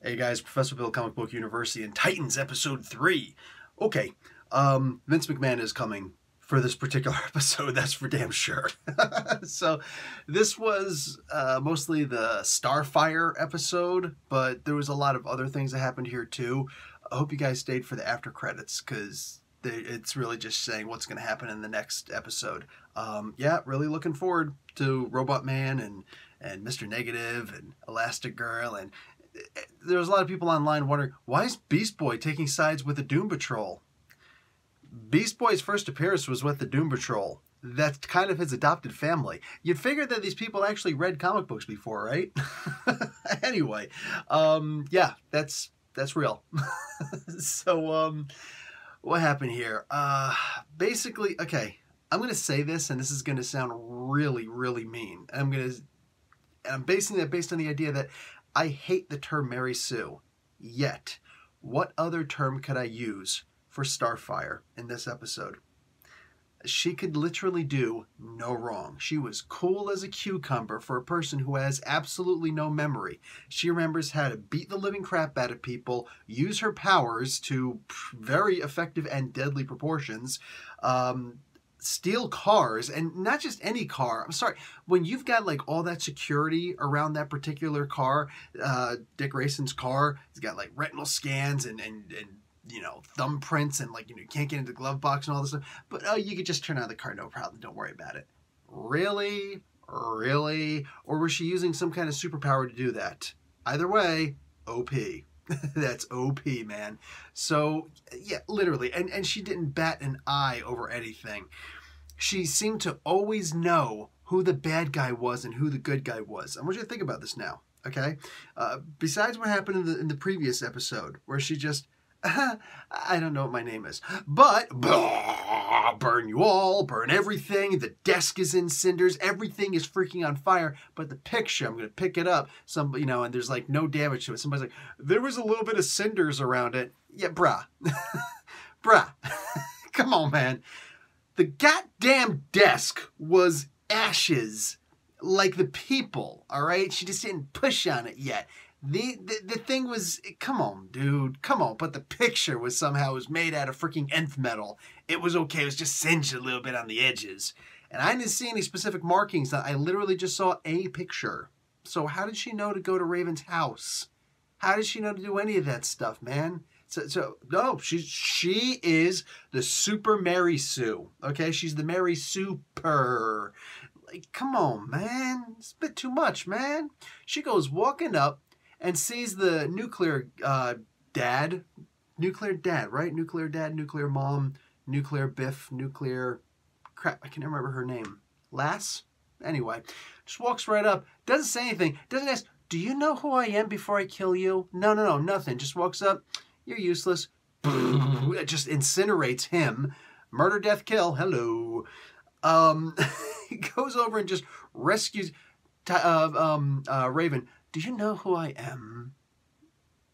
Hey guys, Professor Bill, Comic Book University, and Titans Episode 3. Okay, Vince McMahon is coming for this particular episode, that's for damn sure. So, this was mostly the Starfire episode, but there was a lot of other things that happened here too. I hope you guys stayed for the after credits, because it's really just saying what's going to happen in the next episode. Yeah, really looking forward to Robot Man and Mr. Negative and Elastic Girl, and there's a lot of people online wondering, why is Beast Boy taking sides with the Doom Patrol? Beast Boy's first appearance was with the Doom Patrol. That's kind of his adopted family. You'd figure that these people actually read comic books before, right? Anyway, yeah, that's real. So, what happened here? Basically, okay, I'm going to say this, and this is going to sound really, really mean. I'm basing that based on the idea that I hate the term Mary Sue. Yet, what other term could I use for Starfire in this episode? She could literally do no wrong. She was cool as a cucumber for a person who has absolutely no memory. She remembers how to beat the living crap out of people, use her powers to very effective and deadly proportions, steal cars, and not just any car. I'm sorry, when you've got like all that security around that particular car, Dick Grayson's car, he's got like retinal scans and you know, thumbprints, and like, you know, you can't get into the glove box and all this stuff, but you could just turn on the car, no problem, don't worry about it. Really? Really? Or was she using some kind of superpower to do that? Either way, OP. That's OP, man. So, yeah, literally. And she didn't bat an eye over anything. She seemed to always know who the bad guy was and who the good guy was. I want you to think about this now, okay? Besides what happened in the previous episode, where she just, I don't know what my name is, but burn you all, burn everything, the desk is in cinders, everything is freaking on fire, but the picture, I'm going to pick it up, you know, and there's like no damage to it. Somebody's like, there was a little bit of cinders around it. Yeah, bruh. Bruh. Come on, man. The goddamn desk was ashes, like the people, all right? She just didn't push on it yet. The thing was, come on, dude, come on. But the picture was made out of freaking nth metal. It was okay. It was just singed a little bit on the edges. And I didn't see any specific markings. I literally just saw a picture. So how did she know to go to Raven's house? How did she know to do any of that stuff, man? So no, she is the Super Mary Sue. Okay, she's the Mary Super. Like, come on, man. It's a bit too much, man. She goes walking up and sees the nuclear dad, right? Nuclear dad, nuclear mom, nuclear Biff, nuclear crap. I can't remember her name. Lass? Anyway, just walks right up, doesn't say anything, doesn't ask, do you know who I am before I kill you? No, nothing. Just walks up, you're useless. It just incinerates him. Murder, death, kill. Hello. He goes over and just rescues Raven. Do you know who I am?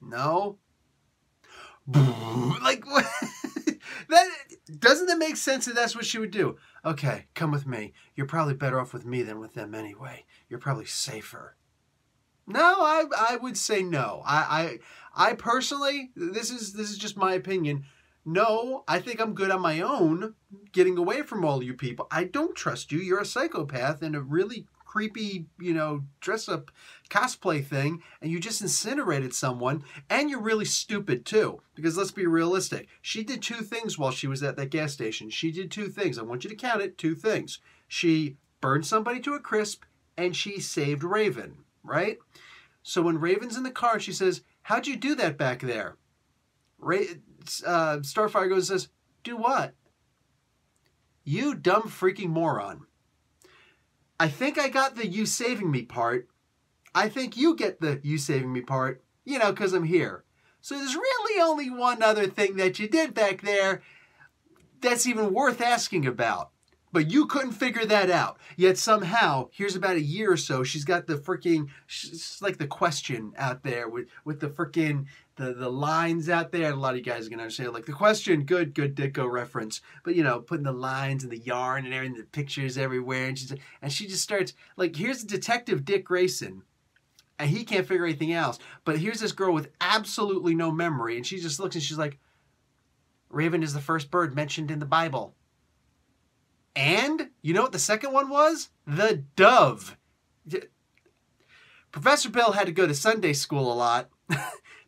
No? Like, doesn't that make sense that that's what she would do? Okay, come with me. You're probably better off with me than with them anyway. You're probably safer. No, I would say no. I personally, this is just my opinion. No, I think I'm good on my own, getting away from all you people. I don't trust you. You're a psychopath and a really creepy, you know, dress-up cosplay thing, and you just incinerated someone, and you're really stupid too, because let's be realistic. She did two things while she was at that gas station. She did two things. I want you to count it. Two things. She burned somebody to a crisp, and she saved Raven, right? So when Raven's in the car, she says, how'd you do that back there? Starfire goes and says, do what? You dumb freaking moron. I think I got the you saving me part. I think you get the you saving me part, you know, because I'm here. So there's really only one other thing that you did back there that's even worth asking about. But you couldn't figure that out. Yet somehow, here's about a year or so, she's got the freaking, it's like the question out there with the freaking, the lines out there. A lot of you guys are going to understand, like, the question, good Ditko reference. But, you know, putting the lines and the yarn and everything, the pictures everywhere. And she just starts, like, here's Detective Dick Grayson. and he can't figure anything else. But here's this girl with absolutely no memory, and she just looks and she's like, raven is the first bird mentioned in the Bible. And you know what the second one was? The dove. Professor Bill had to go to Sunday school a lot.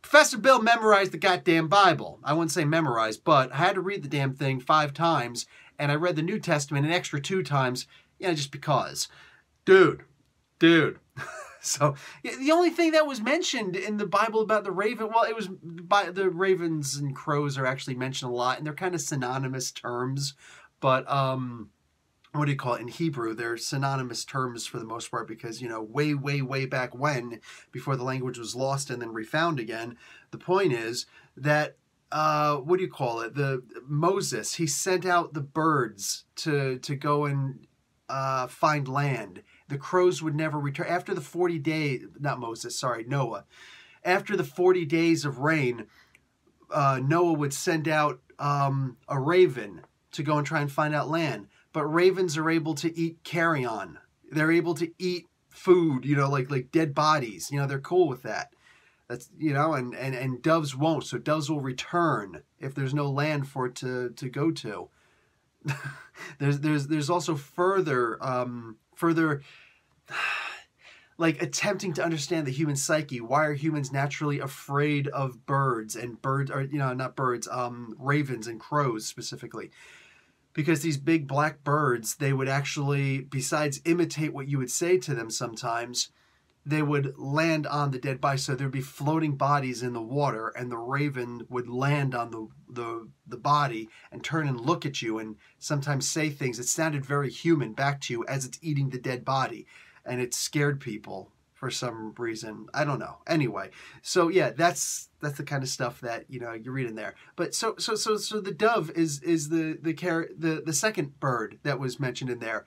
Professor Bill memorized the goddamn Bible. I wouldn't say memorized, but I had to read the damn thing 5 times, and I read the New Testament an extra 2 times, just because. Dude. So, the only thing that was mentioned in the Bible about the raven, well, it was, the ravens and crows are actually mentioned a lot, and they're kind of synonymous terms, but, what do you call it? In Hebrew, they're synonymous terms for the most part because, way, way, way back when, before the language was lost and then refound again, the point is that, what do you call it? Moses, he sent out the birds to go and find land. The crows would never return. After the 40 days, Noah. After the 40 days of rain, Noah would send out a raven to go and try and find out land. But ravens are able to eat carrion. They're able to eat food, like dead bodies. They're cool with that. That's, and doves won't. So doves will return if there's no land for it to go to. There's also further like attempting to understand the human psyche. Why are humans naturally afraid of birds? And birds are, not birds, ravens and crows specifically. Because these big black birds, they would actually, besides imitate what you would say to them sometimes, they would land on the dead body. So there'd be floating bodies in the water, and the raven would land on the body and turn and look at you and sometimes say things that sounded very human back to you as it's eating the dead body. And it scared people for some reason. I don't know. Anyway, so yeah, that's the kind of stuff that you read in there. But so the dove is the second bird that was mentioned in there.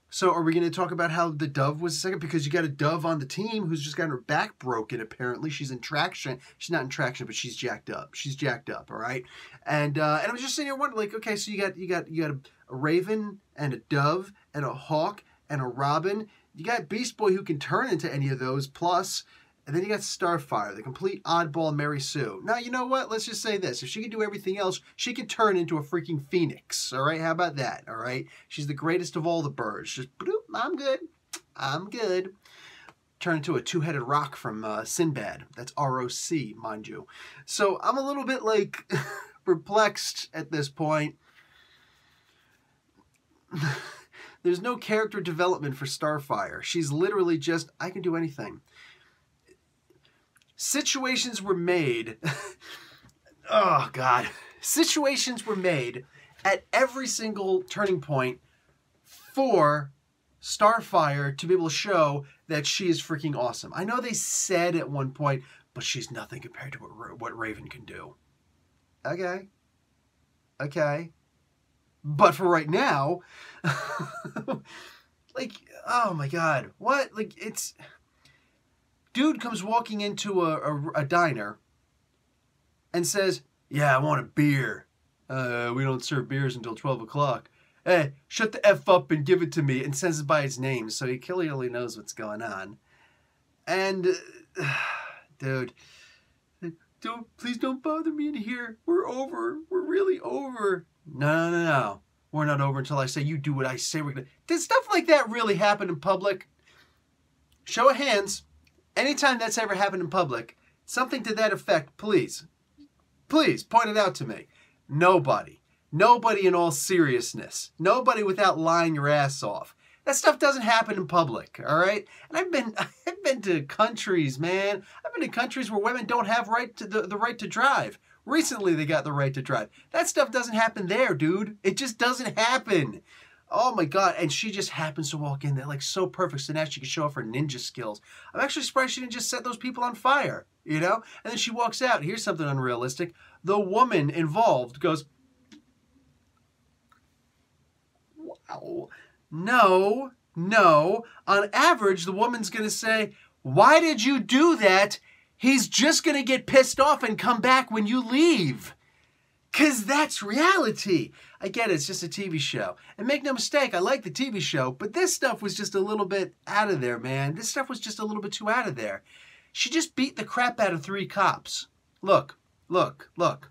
So are we going to talk about how the dove was the second? Because you got a dove on the team who's just got her back broken. Apparently, she's in traction. She's not in traction, but she's jacked up. She's jacked up. All right. And I was just sitting here wondering, like, okay, so you got a raven and a dove and a hawk and a robin. You got Beast Boy who can turn into any of those, plus, and then you got Starfire, the complete oddball Mary Sue. Now, you know what? Let's just say this. If she can do everything else, she can turn into a freaking phoenix, all right? How about that, all right? She's the greatest of all the birds. Just, bloop, I'm good. Turn into a 2-headed rock from Sinbad. That's R-O-C, mind you. So I'm a little bit, like, perplexed at this point. There's no character development for Starfire. She's literally just, I can do anything. Situations were made. Oh, God. Situations were made at every single turning point for Starfire to be able to show that she is freaking awesome. I know they said at one point, but she's nothing compared to what Raven can do. Okay. But for right now, like, oh my God, what? Like, it's, dude comes walking into a diner and says, yeah, I want a beer. We don't serve beers until 12 o'clock. Hey, shut the F up and give it to me, and says it by his name, so he clearly knows what's going on. And, dude, please don't bother me in here. We're over. We're really over. No. We're not over until I say you do what I say we're going to. Did stuff like that really happen in public? Show of hands. Anytime that's ever happened in public, something to that effect, please point it out to me. Nobody in all seriousness. Nobody without lying your ass off. That stuff doesn't happen in public, all right? And I've been to countries, man. I've been to countries where women don't have the right to drive. Recently, they got the right to drive. That stuff doesn't happen there, dude. It just doesn't happen. Oh, my God. And she just happens to walk in there, like, so perfect. So now she can show off her ninja skills. I'm actually surprised she didn't just set those people on fire, And then she walks out. Here's something unrealistic. The woman involved goes, wow. No. On average, the woman's going to say, why did you do that? He's just going to get pissed off and come back when you leave. Because that's reality. I get it. It's just a TV show. And make no mistake, I like the TV show, but this stuff was just a little bit out of there, man. This stuff was just a little bit too out of there. She just beat the crap out of 3 cops. Look, look, look.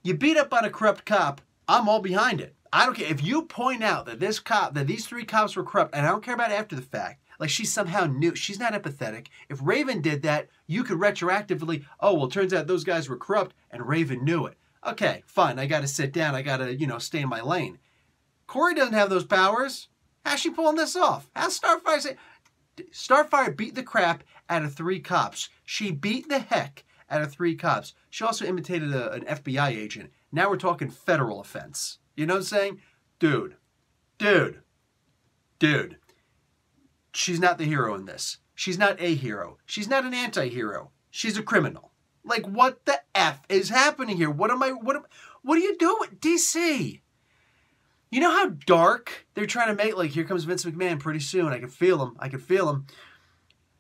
You beat up on a corrupt cop, I'm all behind it. I don't care. If you point out that these 3 cops were corrupt, and I don't care about after the fact, like she somehow knew, she's not empathetic. If Raven did that, you could retroactively, oh, well, turns out those guys were corrupt, and Raven knew it. Okay, fine, I gotta sit down, I gotta, stay in my lane. Corey doesn't have those powers. How's she pulling this off? How's Starfire say? Starfire beat the crap out of 3 cops. She beat the heck out of 3 cops. She also imitated an FBI agent. Now we're talking federal offense. You know what I'm saying? Dude. She's not the hero in this. She's not a hero. She's not an anti-hero. She's a criminal. Like, what the F is happening here? What are you doing? DC. You know how dark they're trying to make? Like, here comes Vince McMahon pretty soon. I can feel him.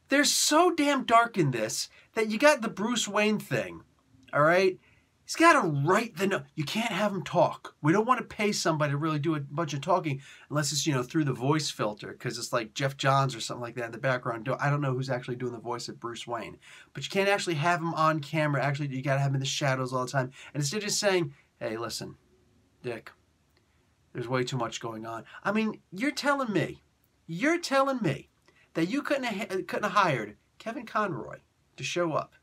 They're so damn dark in this that you got the Bruce Wayne thing, all right? He's got to write the note. You can't have him talk. We don't want to pay somebody to really do a bunch of talking unless it's, through the voice filter, because it's like Jeff Johns or something like that in the background. I don't know who's actually doing the voice of Bruce Wayne. But you can't actually have him on camera. Actually, you got to have him in the shadows all the time. And instead of just saying, hey, listen, Dick, there's way too much going on. I mean, you're telling me that you couldn't have hired Kevin Conroy to show up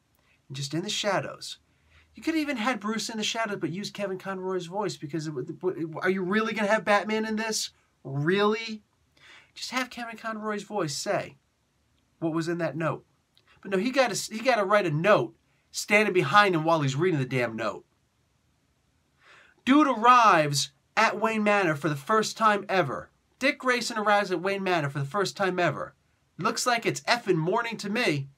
and just in the shadows. You could have even had Bruce in the shadows, but use Kevin Conroy's voice, because are you really going to have Batman in this? Really? Just have Kevin Conroy's voice say what was in that note. But no, he got to write a note standing behind him while he's reading the damn note. Dude arrives at Wayne Manor for the first time ever. Dick Grayson arrives at Wayne Manor for the first time ever. Looks like it's effing morning to me.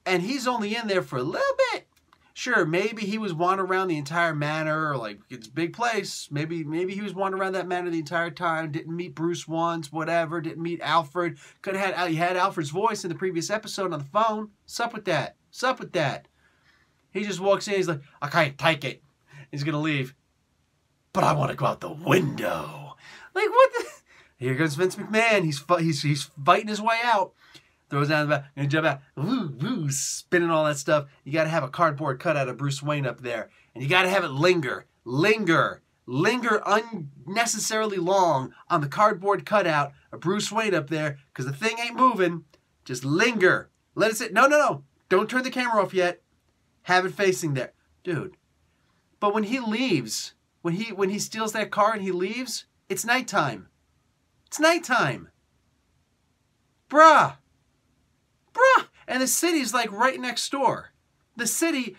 And he's only in there for a little bit. Sure, maybe he was wandering around the entire manor, or like, it's a big place. Maybe he was wandering around that manor the entire time, didn't meet Bruce once, whatever, didn't meet Alfred. He had Alfred's voice in the previous episode on the phone. Sup with that? He just walks in, he's like, I can't take it. He's going to leave. But I want to go out the window. Like, what the? Here goes Vince McMahon. He's fighting his way out. Throws down the back, and jump out, woo, woo, spinning all that stuff. You got to have a cardboard cutout of Bruce Wayne up there. And you got to have it linger unnecessarily long on the cardboard cutout of Bruce Wayne up there, because the thing ain't moving. Just linger. Let it sit. No. Don't turn the camera off yet. Have it facing there. Dude. But when he leaves, when he steals that car and he leaves, it's nighttime. Bruh. And the city's like right next door. The city...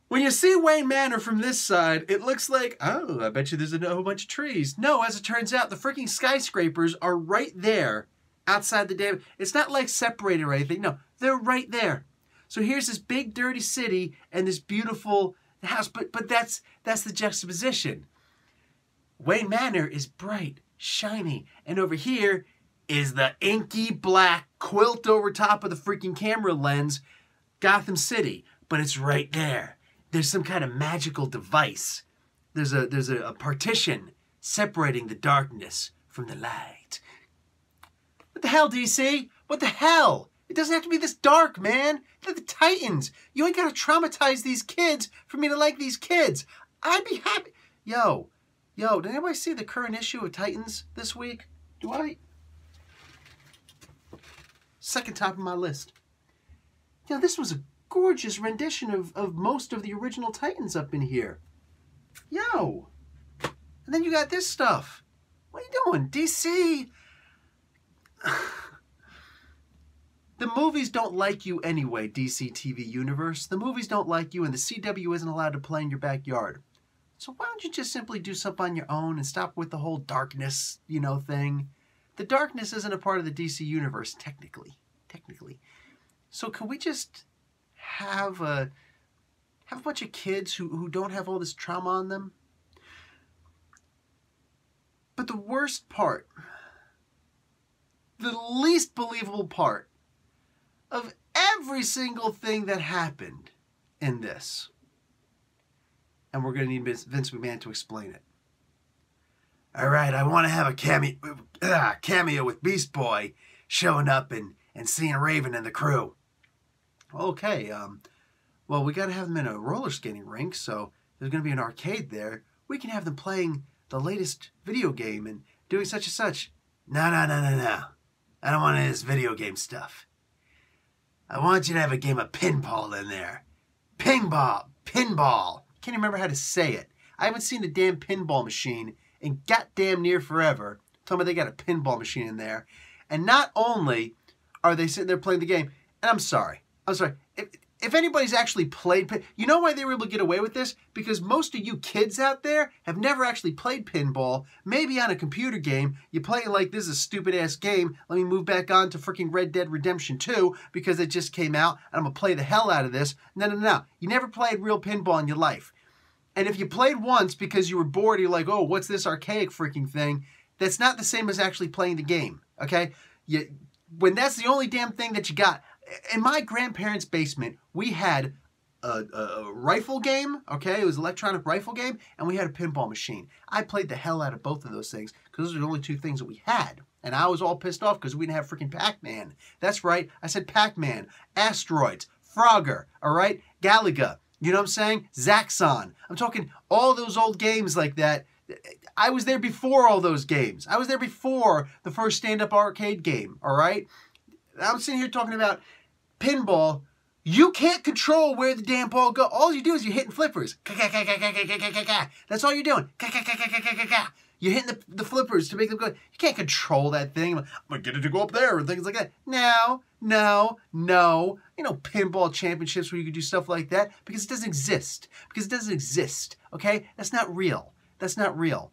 When you see Wayne Manor from this side, it looks like, oh, I bet you there's a whole bunch of trees. No, as it turns out, the freaking skyscrapers are right there outside the damn... It's not like separated or anything. No, they're right there. So here's this big dirty city and this beautiful house. But that's the juxtaposition. Wayne Manor is bright, shiny, and over here is the inky black quilt over top of the freaking camera lens, Gotham City. But it's right there. There's some kind of magical device. There's a partition separating the darkness from the light. What the hell, DC? What the hell? It doesn't have to be this dark, man. They're the Titans. You ain't got to traumatize these kids for me to like these kids. I'd be happy. Yo, did anybody see the current issue of Titans this week? Do I? Second top of my list. This was a gorgeous rendition of most of the original Titans up in here. Yo. And then you got this stuff. What are you doing? DC. The movies don't like you anyway, DC TV Universe. The movies don't like you, and the CW isn't allowed to play in your backyard. So why don't you just simply do something on your own and stop with the whole darkness, thing? The darkness isn't a part of the DC Universe, technically. So can we just have a bunch of kids who don't have all this trauma on them? But the worst part, the least believable part of every single thing that happened in this, and we're going to need Vince McMahon to explain it. All right, I want to have a cameo with Beast Boy. showing up and seeing Raven and the crew. Okay, well, we got to have them in a roller skating rink, so there's going to be an arcade there. We can have them playing the latest video game and doing such and such. No, no, no, no, no. I don't want any of this video game stuff. I want you to have a game of pinball in there. Pinball. Can't even remember how to say it. I haven't seen a damn pinball machine in goddamn near forever. Tell me they got a pinball machine in there. And not only are they sitting there playing the game, and I'm sorry. If anybody's actually played, you know why they were able to get away with this? Because most of you kids out there have never actually played pinball. Maybe on a computer game, you play it like this is a stupid-ass game. Let me move back on to freaking Red Dead Redemption 2 because it just came out, and I'm going to play the hell out of this. No, no, no. You never played real pinball in your life. And if you played once because you were bored, you're like, oh, what's this archaic freaking thing? That's not the same as actually playing the game, okay? When that's the only damn thing that you got. In my grandparents' basement, we had a rifle game, okay? It was an electronic rifle game, and we had a pinball machine. I played the hell out of both of those things because those are the only two things that we had. And I was all pissed off because we didn't have freaking Pac-Man. That's right, I said Pac-Man, Asteroids, Frogger, all right? Galaga, you know what I'm saying? Zaxxon. I'm talking all those old games like that. I was there before all those games. I was there before the first stand-up arcade game, all right? I'm sitting here talking about pinball. You can't control where the damn ball goes. All you do is you're hitting flippers. That's all you're doing. You're hitting the flippers to make them go. You can't control that thing. I'm going to get it to go up there and things like that. No. You know, pinball championships where you can do stuff like that because it doesn't exist. Because it doesn't exist. Okay? That's not real. That's not real.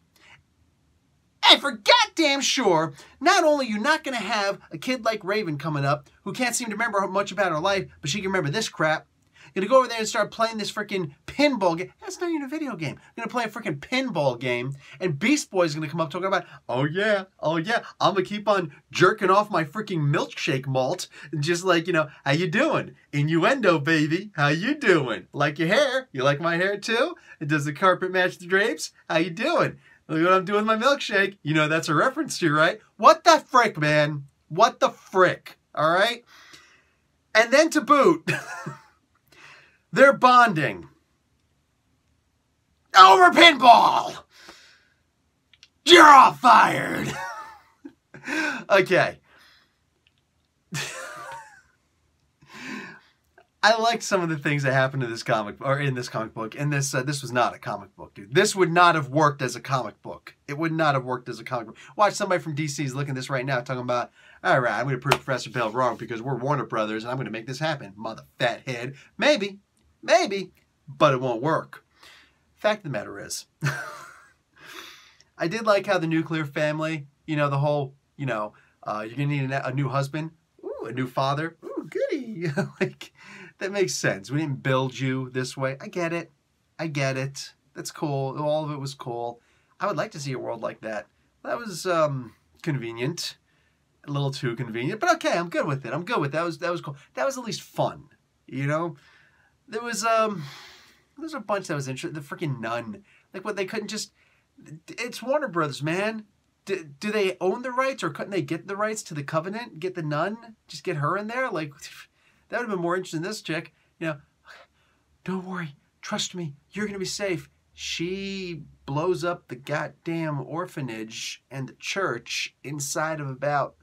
And for goddamn sure, not only are you not going to have a kid like Raven coming up who can't seem to remember much about her life, but she can remember this crap. You're going to go over there and start playing this freaking pinball game. That's not even a video game. You're going to play a freaking pinball game, and Beast Boy's going to come up talking about, oh yeah, I'm going to keep on jerking off my freaking milkshake malt. Just like, you know, how you doing? Innuendo, baby. How you doing? Like your hair? You like my hair too? Does the carpet match the drapes? How you doing? Look what I'm doing with my milkshake. You know that's a reference to, right? What the frick, man? What the frick? All right? And then to boot, they're bonding over pinball. You're all fired. Okay. I like some of the things that happened in this comic, or in this comic book. And this was not a comic book, dude. This would not have worked as a comic book. It would not have worked as a comic book. Watch, somebody from DC is looking at this right now, talking about, all right, I'm going to prove Professor Bell wrong because we're Warner Brothers, and I'm going to make this happen, mother fat head. Maybe, but it won't work. Fact of the matter is, I did like how the nuclear family, you know, the whole, you know, you're going to need a new husband, ooh, a new father, ooh, goody, like. That makes sense. We didn't build you this way. I get it. That's cool. All of it was cool. I would like to see a world like that. That was convenient. A little too convenient. But okay, I'm good with it. That was cool. That was at least fun. You know? There was a bunch that was interesting. The freaking nun. Like what, they couldn't just... It's Warner Brothers, man. Do they own the rights, or couldn't they get the rights to the Covenant? Get the nun? Just get her in there? Like... That would have been more interesting than this chick. You know, don't worry. Trust me. You're going to be safe. She blows up the goddamn orphanage and the church inside of about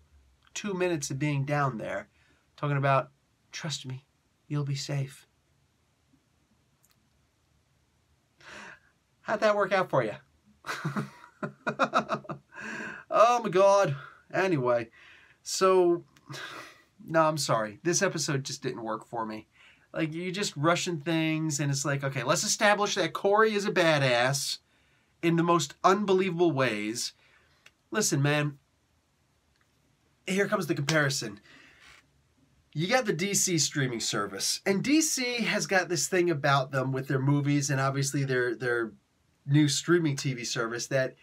2 minutes of being down there. Talking about, trust me, you'll be safe. How'd that work out for you? Oh my God. Anyway, so... No, I'm sorry. This episode just didn't work for me. Like, you're just rushing things, and it's like, okay, let's establish that Corey is a badass in the most unbelievable ways. Listen, man, here comes the comparison. You got the DC streaming service, and DC has got this thing about them with their movies and obviously their new streaming TV service that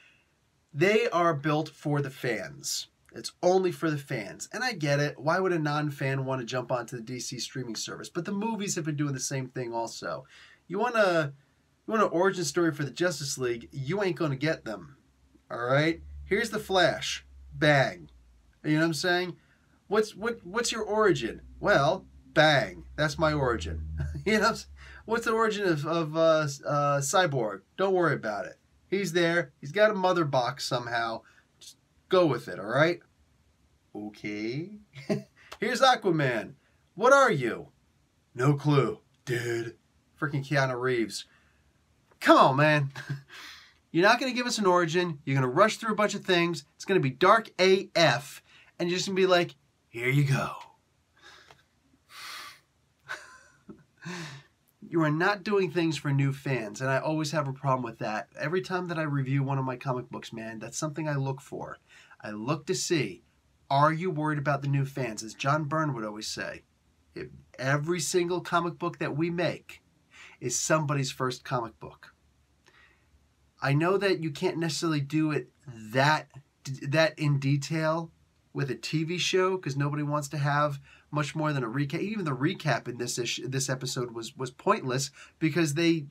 they are built for the fans. It's only for the fans. And I get it. Why would a non-fan want to jump onto the DC streaming service? But the movies have been doing the same thing also. You want an origin story for the Justice League, you ain't going to get them. All right? Here's the Flash. Bang. You know what I'm saying? what's your origin? Well, bang, that's my origin. You know, what's the origin of Cyborg? Don't worry about it. He's there. He's got a mother box somehow. Just go with it, all right? Okay. Here's Aquaman. What are you? No clue, dude. Freaking Keanu Reeves. Come on, man. You're not going to give us an origin. You're going to rush through a bunch of things. It's going to be dark AF. And you're just going to be like, here you go. You are not doing things for new fans. And I always have a problem with that. Every time that I review one of my comic books, man, that's something I look for. I look to see, are you worried about the new fans? As John Byrne would always say, if every single comic book that we make is somebody's first comic book. I know that you can't necessarily do it that in detail with a TV show because nobody wants to have much more than a recap. Even the recap in this episode was pointless because they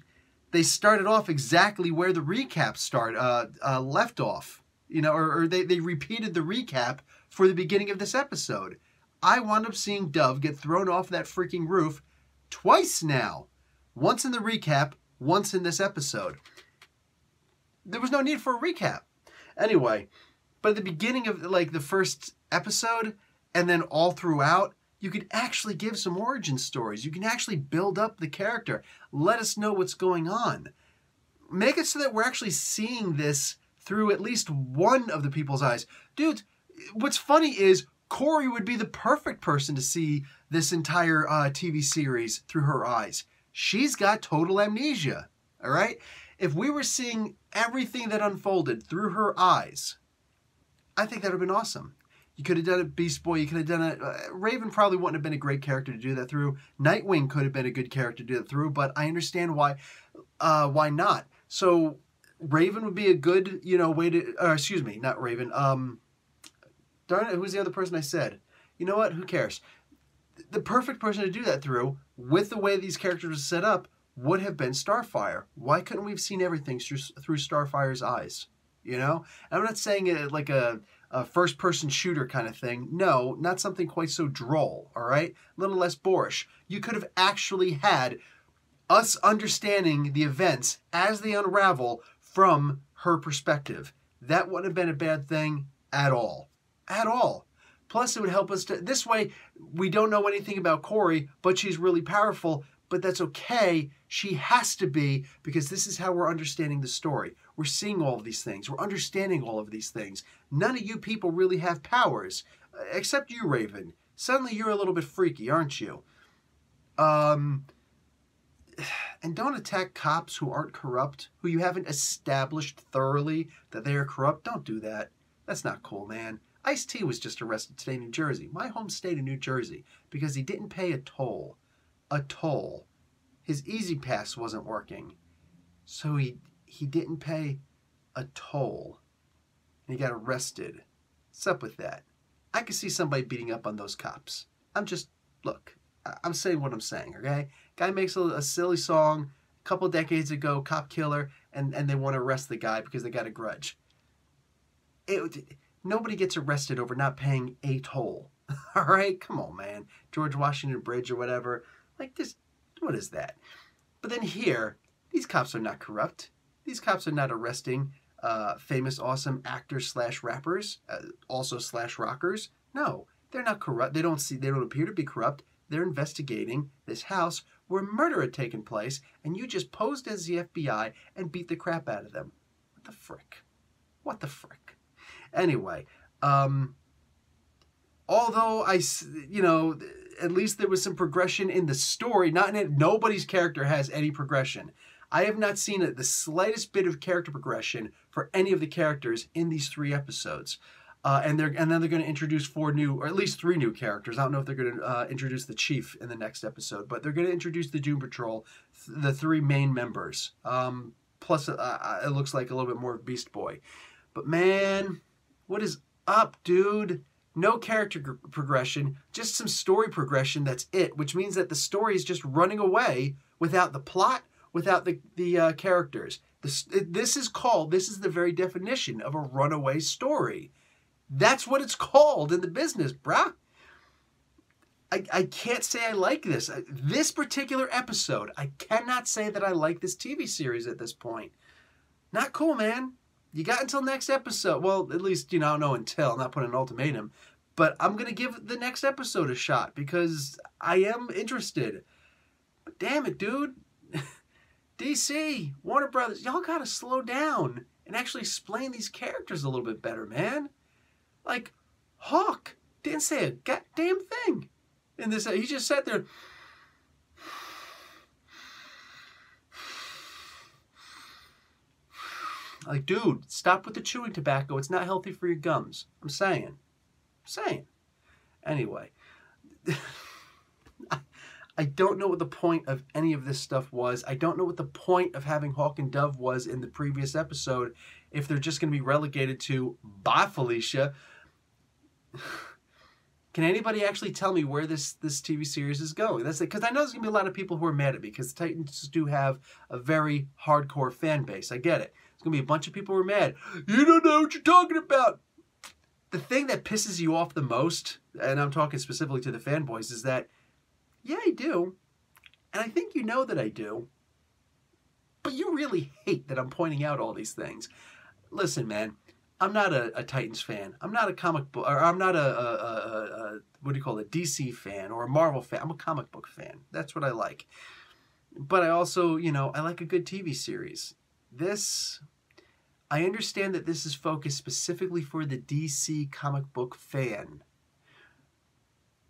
started off exactly where the recap left off. You know, or they repeated the recap for the beginning of this episode. I wound up seeing Dove get thrown off that freaking roof twice now. Once in the recap, once in this episode. There was no need for a recap. Anyway, but at the beginning of like the first episode and then all throughout, you could actually give some origin stories. You can actually build up the character. Let us know what's going on. Make it so that we're actually seeing this through at least one of the people's eyes. Dude, what's funny is Corey would be the perfect person to see this entire TV series through her eyes. She's got total amnesia, all right? If we were seeing everything that unfolded through her eyes, I think that would have been awesome. You could have done it Beast Boy. You could have done it. Raven probably wouldn't have been a great character to do that through. Nightwing could have been a good character to do that through, but I understand why not. So Raven would be a good, way to, excuse me, not Raven. Darn it, who's the other person I said? You know what? Who cares? The perfect person to do that through, with the way these characters are set up, would have been Starfire. Why couldn't we have seen everything through Starfire's eyes? You know? And I'm not saying it like a first-person shooter kind of thing. No, not something quite so droll, all right? A little less boorish. You could have actually had us understanding the events as they unravel from her perspective. That wouldn't have been a bad thing at all. At all. Plus, it would help us to... This way, we don't know anything about Corey, but she's really powerful. But that's okay. She has to be, because this is how we're understanding the story. We're seeing all of these things. We're understanding all of these things. None of you people really have powers, except you, Raven. Suddenly you're a little bit freaky, aren't you? And don't attack cops who aren't corrupt, who you haven't established thoroughly that they are corrupt. Don't do that. That's not cool, man. Ice-T was just arrested today in New Jersey, my home state of New Jersey, because he didn't pay a toll. A toll. His Easy Pass wasn't working. So he didn't pay a toll. And he got arrested. What's up with that? I could see somebody beating up on those cops. Look, I'm saying what I'm saying, okay? Guy makes a silly song a couple decades ago, cop killer, and they want to arrest the guy because they got a grudge. Nobody gets arrested over not paying a toll. All right? Come on, man. George Washington Bridge or whatever. Like this, what is that? But then here, these cops are not corrupt. These cops are not arresting famous, awesome actors / rappers, also / rockers. No, they're not corrupt. They don't appear to be corrupt. They're investigating this house where murder had taken place, and you just posed as the FBI and beat the crap out of them. What the frick? What the frick? Anyway, although at least there was some progression in the story. Not in it. Nobody's character has any progression. I have not seen the slightest bit of character progression for any of the characters in these 3 episodes. And then they're going to introduce 4 new, or at least 3 new characters. I don't know if they're going to introduce the Chief in the next episode, but they're going to introduce the Doom Patrol, the 3 main members. Plus, it looks like a little bit more of Beast Boy. But man, what is up, dude? No character progression, just some story progression, that's it. Which means that the story is just running away without the plot, without the characters. This is the very definition of a runaway story. That's what it's called in the business, bruh. I can't say I like this. This particular episode, I cannot say that I like this TV series at this point. Not cool, man. You got until next episode. Well, at least, you know, I don't know until. I'm not putting an ultimatum. But I'm going to give the next episode a shot because I am interested. But damn it, dude. DC, Warner Brothers, y'all got to slow down and actually explain these characters a little bit better, man. Like, Hawk didn't say a goddamn thing in this. He just sat there. Like, dude, stop with the chewing tobacco. It's not healthy for your gums. I'm saying. Anyway. I don't know what the point of any of this stuff was. I don't know what the point of having Hawk and Dove was in the previous episode if they're just going to be relegated to, bye, Felicia. Can anybody actually tell me where this TV series is going? That's it, because I know there's going to be a lot of people who are mad at me because the Titans do have a very hardcore fan base. I get it. There's going to be a bunch of people who are mad. You don't know what you're talking about. The thing that pisses you off the most, and I'm talking specifically to the fanboys, is that, yeah, I do. And I think you know that I do. But you really hate that I'm pointing out all these things. Listen, man. I'm not a Titans fan. I'm not a comic book, or I'm not a what do you call it, DC fan or a Marvel fan. I'm a comic book fan. That's what I like. But I also, you know, I like a good TV series. I understand that this is focused specifically for the DC comic book fan.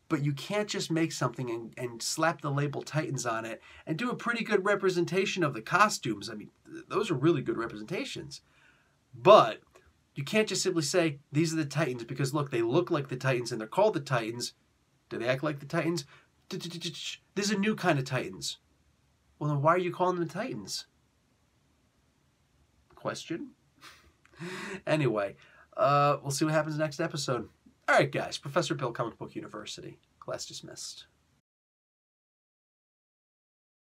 But you can't just make something and slap the label Titans on it and do a pretty good representation of the costumes. I mean, those are really good representations. But you can't just simply say, these are the Titans, because look, they look like the Titans and they're called the Titans. Do they act like the Titans? There's a new kind of Titans. Well, then why are you calling them Titans? Question? Anyway, we'll see what happens next episode. All right, guys. Professor Bill, Comic Book University. Class dismissed.